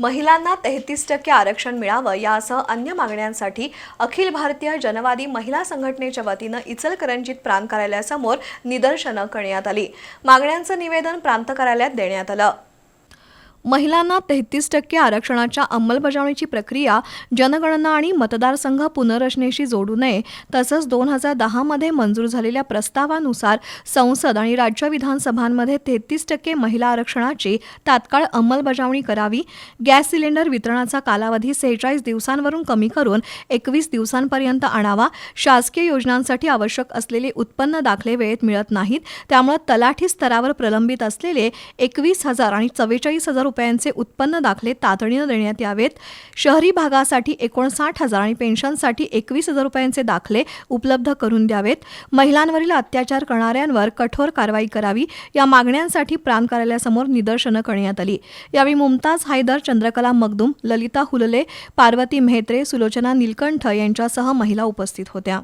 महिलांना 33% आरक्षण मिळावं यासह अन्य मागण्यांसाठी अखिल भारतीय जनवादी महिला संघटनेच्या वतीनं इचलकरंजीत प्रांत कार्यालयासमोर निदर्शनं करण्यात आली। मागण्यांचं निवेदन प्रांत कार्यालयात देण्यात आलं। महिलांना 33% आरक्षणाच्या अंमलबजावणीची प्रक्रिया जनगणना आणि मतदारसंघ पुनर्रचनेशी जोडू नये, तसंच 2010 मध्ये मंजूर झालेल्या प्रस्तावानुसार संसद आणि राज्य विधानसभांमध्ये 33% महिला आरक्षणाची तात्काळ अंमलबजावणी करावी। गॅस सिलेंडर वितरणाचा कालावधी 46 दिवसांवरून कमी करून 21 दिवसांपर्यंत आणावा। शासकीय योजनांसाठी आवश्यक असलेले उत्पन्न दाखले वेळेत मिळत नाहीत, त्यामुळे तलाठी स्तरावर प्रलंबित असलेले 21,000 आणि 44,000 रुपयांचे उत्पन्न दाखले तातडीने देण्यात यावेत। शहरी भागासाठी 59,000 आणि पेन्शनसाठी 21,000 रुपयांचे दाखले उपलब्ध करून द्यावेत। महिलांवरील अत्याचार करणाऱ्यांवर कठोर कारवाई करावी, या मागण्यांसाठी प्रांत कार्यालयासमोर निदर्शनं करण्यात आली। यावेळी मुमताज हैदर, चंद्रकला मगदूम, ललिता हुलले, पार्वती मेहत्रे, सुलोचना नीलकंठ यांच्यासह महिला उपस्थित होत्या।